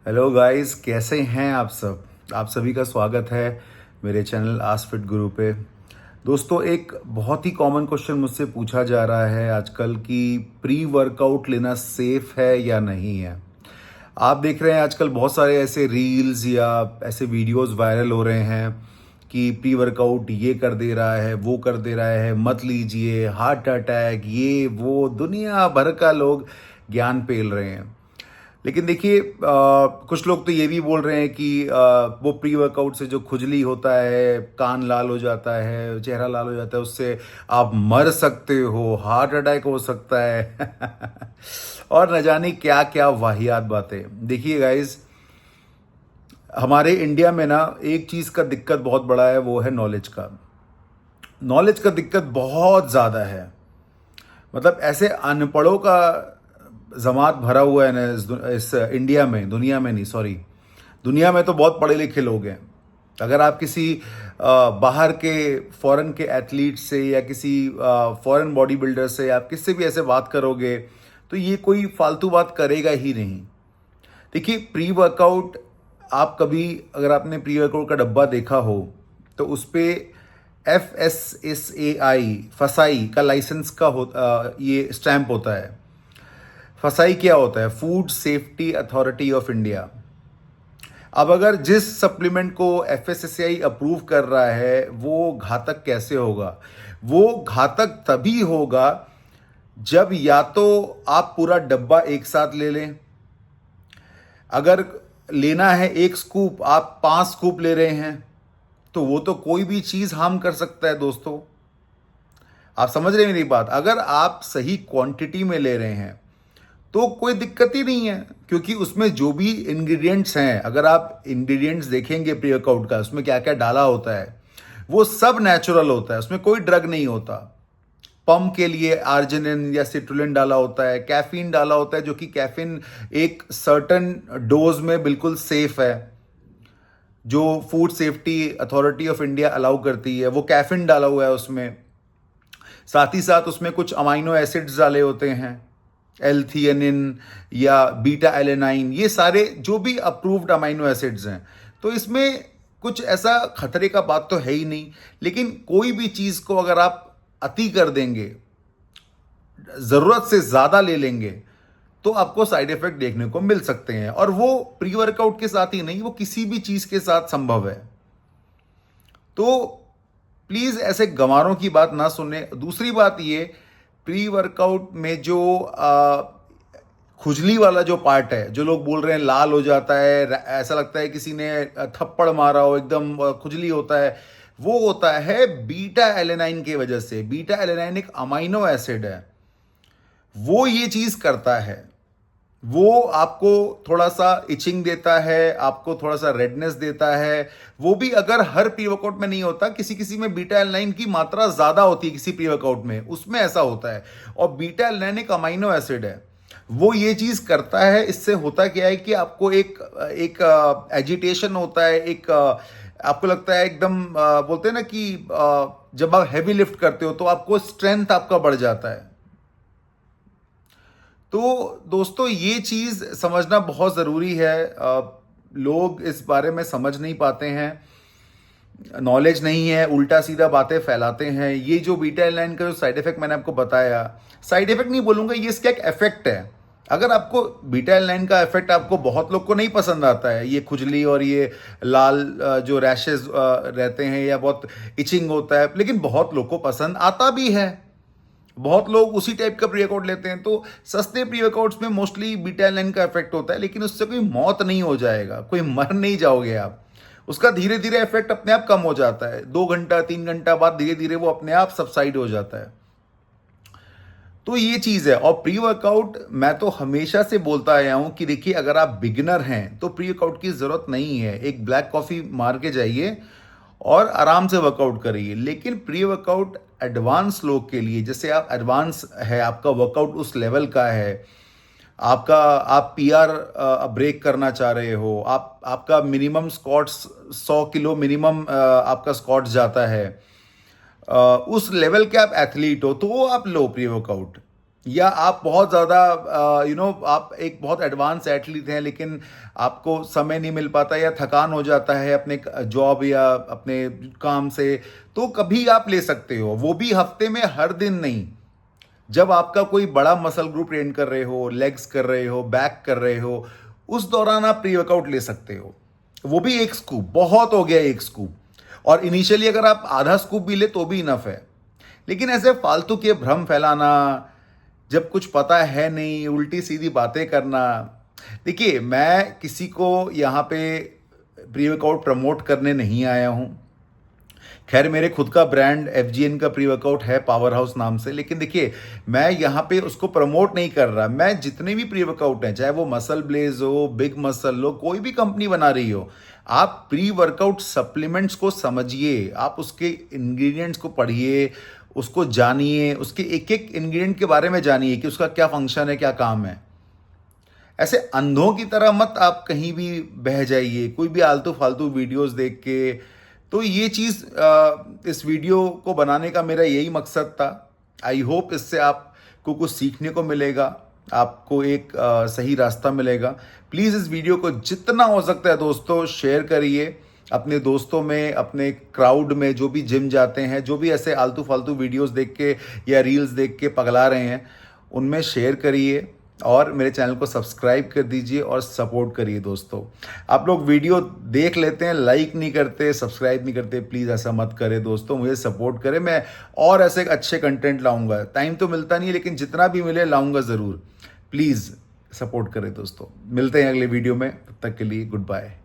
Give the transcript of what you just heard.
Hello guys, कैसे हैं आप सब। आप सभी का स्वागत है मेरे चैनल आस्क फिट गुरु पे। दोस्तों, एक बहुत ही कॉमन क्वेश्चन मुझसे पूछा जा रहा है आजकल कि प्री वर्कआउट लेना सेफ है या नहीं है। आप देख रहे हैं आजकल बहुत सारे ऐसे रील्स या ऐसे वीडियोस वायरल हो रहे हैं कि प्री वर्कआउट ये कर दे रहा है, वो कर दे रहा है, मत लीजिए, हार्ट अटैक, ये वो दुनिया भर का लोग ज्ञान पेल रहे हैं। लेकिन देखिए, कुछ लोग तो ये भी बोल रहे हैं कि वो प्री वर्कआउट से जो खुजली होता है, कान लाल हो जाता है, चेहरा लाल हो जाता है, उससे आप मर सकते हो, हार्ट अटैक हो सकता है और न जाने क्या क्या वाहियात बातें। देखिए गाइज, हमारे इंडिया में ना एक चीज़ का दिक्कत बहुत बड़ा है, वो है नॉलेज का दिक्कत बहुत ज़्यादा है। मतलब ऐसे अनपढ़ों का जमात भरा हुआ है ना इस इंडिया में, दुनिया में नहीं, सॉरी, दुनिया में तो बहुत पढ़े लिखे लोग हैं। अगर आप किसी बाहर के फॉरेन के एथलीट से या किसी फॉरेन बॉडी बिल्डर से आप किससे भी ऐसे बात करोगे तो ये कोई फालतू बात करेगा ही नहीं। देखिए, प्री वर्कआउट, आप कभी अगर आपने प्री वर्कआउट का डब्बा देखा हो तो उस पर FSSAI फसाई का लाइसेंस का ये स्टैंप होता है। फसाई क्या होता है? Food safety authority of India. अब अगर जिस सप्लीमेंट को FSSAI अप्रूव कर रहा है वो घातक कैसे होगा? वो घातक तभी होगा जब या तो आप पूरा डब्बा एक साथ ले लें। अगर लेना है एक स्कूप, आप 5 स्कूप ले रहे हैं तो वो तो कोई भी चीज हार्म कर सकता है। दोस्तों, आप समझ रहे हैं मेरी बात? अगर आप सही क्वांटिटी में ले रहे हैं तो कोई दिक्कत ही नहीं है, क्योंकि उसमें जो भी इंग्रेडिएंट्स हैं, अगर आप इंग्रेडिएंट्स देखेंगे प्री वर्कआउट का, उसमें क्या क्या डाला होता है, वो सब नेचुरल होता है, उसमें कोई ड्रग नहीं होता। पम्प के लिए आर्जिनिन या सिट्रुलिन डाला होता है, कैफीन डाला होता है, जो कि कैफीन एक सर्टन डोज में बिल्कुल सेफ है, जो food safety authority of India allow करती है, वो कैफीन डाला हुआ है उसमें। साथ ही साथ उसमें कुछ अमाइनो एसिड्स डाले होते हैं, एल्थियनिन या बीटा एलेनाइन, ये सारे जो भी अप्रूव्ड अमाइनो एसिड्स हैं। तो इसमें कुछ ऐसा खतरे का बात तो है ही नहीं। लेकिन कोई भी चीज़ को अगर आप अति कर देंगे, ज़रूरत से ज़्यादा ले लेंगे, तो आपको साइड इफेक्ट देखने को मिल सकते हैं। और वो प्री वर्कआउट के साथ ही नहीं, वो किसी भी चीज़ के साथ संभव है। तो प्लीज़ ऐसे गंवारों की बात ना सुने। दूसरी बात ये, प्री वर्कआउट में जो खुजली वाला जो पार्ट है, जो लोग बोल रहे हैं लाल हो जाता है, ऐसा लगता है किसी ने थप्पड़ मारा हो, एकदम खुजली होता है, वो होता है बीटा एलेनाइन की वजह से। बीटा एलेनाइन एक अमाइनो एसिड है, वो ये चीज करता है। वो आपको थोड़ा सा इचिंग देता है, आपको थोड़ा सा रेडनेस देता है। वो भी अगर हर प्री वर्कआउट में नहीं होता, किसी किसी में बीटा एलेनाइन की मात्रा ज्यादा होती है, किसी प्री वर्कआउट में उसमें ऐसा होता है। और बीटा एलेनाइन एक अमाइनो एसिड है, वो ये चीज करता है। इससे होता क्या है कि आपको एक एक एजिटेशन होता है, एक आपको लगता है एकदम बोलते हैं ना कि जब आप हैवी लिफ्ट करते हो तो आपको स्ट्रेंथ आपका बढ़ जाता है। तो दोस्तों, ये चीज समझना बहुत जरूरी है। लोग इस बारे में समझ नहीं पाते हैं, नॉलेज नहीं है, उल्टा सीधा बातें फैलाते हैं। ये जो बीटा एलाइन का जो साइड इफेक्ट मैंने आपको बताया, साइड इफेक्ट नहीं बोलूंगा, ये इसका एक इफेक्ट है। अगर आपको बीटा एलाइन का इफेक्ट, आपको बहुत लोग को नहीं पसंद आता है, ये खुजली और ये लाल जो रैशेज रहते हैं या बहुत इचिंग होता है, लेकिन बहुत लोग को पसंद आता भी है। बहुत लोग उसी टाइप का प्री वर्कआउट लेते हैं। तो सस्ते प्री वर्कआउट्स में मोस्टली बीटा एलाइन का इफेक्ट होता है, लेकिन उससे कोई मौत नहीं हो जाएगा, कोई मर नहीं जाओगे आप। उसका धीरे धीरे इफेक्ट अपने आप कम हो जाता है, 2 घंटा 3 घंटा बाद धीरे धीरे वो अपने आप सबसाइड हो जाता है। तो ये चीज है। और प्री वर्कआउट मैं तो हमेशा से बोलता आया हूं कि देखिए, अगर आप बिगिनर हैं तो प्री वर्कआउट की जरूरत नहीं है। एक ब्लैक कॉफी मार के जाइए और आराम से वर्कआउट करिए। लेकिन प्री वर्कआउट एडवांस लोग के लिए, जैसे आप एडवांस है, आपका वर्कआउट उस लेवल का है, आपका आप PR ब्रेक करना चाह रहे हो, आपका मिनिमम स्क्वाट्स 100 किलो मिनिमम आपका स्क्वाट्स जाता है, उस लेवल के आप एथलीट हो, तो वो आप लो प्री वर्कआउट। या आप बहुत ज़्यादा आप एक बहुत एडवांस एथलीट हैं लेकिन आपको समय नहीं मिल पाता या थकान हो जाता है अपने जॉब या अपने काम से, तो कभी आप ले सकते हो, वो भी हफ्ते में हर दिन नहीं। जब आपका कोई बड़ा मसल ग्रुप ट्रेन कर रहे हो, लेग्स कर रहे हो, बैक कर रहे हो, उस दौरान आप प्री वर्कआउट ले सकते हो। वो भी एक स्कूप बहुत हो गया, एक स्कूप। और इनिशियली अगर आप आधा स्कूप भी ले तो भी इनफ है। लेकिन ऐसे फालतू के भ्रम फैलाना, जब कुछ पता है नहीं, उल्टी सीधी बातें करना। देखिए, मैं किसी को यहाँ पे प्री वर्कआउट प्रमोट करने नहीं आया हूँ। खैर, मेरे खुद का ब्रांड एफजीएन का प्री वर्कआउट है पावर हाउस नाम से, लेकिन देखिए, मैं यहाँ पे उसको प्रमोट नहीं कर रहा। मैं जितने भी प्री वर्कआउट हैं, चाहे वो मसल ब्लेज हो, बिग मसल हो, कोई भी कंपनी बना रही हो, आप प्री वर्कआउट सप्लीमेंट्स को समझिए, आप उसके इंग्रेडिएंट्स को पढ़िए, उसको जानिए, उसके एक एक इंग्रेडिएंट के बारे में जानिए कि उसका क्या फंक्शन है, क्या काम है। ऐसे अंधों की तरह मत आप कहीं भी बह जाइए, कोई भी आलतू फालतू वीडियोस देख के। तो ये चीज़, इस वीडियो को बनाने का मेरा यही मकसद था। आई होप इससे आपको कुछ सीखने को मिलेगा, आपको एक सही रास्ता मिलेगा। प्लीज़ इस वीडियो को जितना हो सकता है दोस्तों शेयर करिए अपने दोस्तों में, अपने क्राउड में, जो भी जिम जाते हैं, जो भी ऐसे आलतू फालतू वीडियोस देख के या रील्स देख के पगला रहे हैं, उनमें शेयर करिए और मेरे चैनल को सब्सक्राइब कर दीजिए और सपोर्ट करिए दोस्तों। आप लोग वीडियो देख लेते हैं, लाइक नहीं करते, सब्सक्राइब नहीं करते, प्लीज़ ऐसा मत करें दोस्तों, मुझे सपोर्ट करें। मैं और ऐसे अच्छे कंटेंट लाऊंगा। टाइम तो मिलता नहीं है लेकिन जितना भी मिले लाऊंगा ज़रूर। प्लीज़ सपोर्ट करें दोस्तों। मिलते हैं अगले वीडियो में, तब तक के लिए गुड बाय।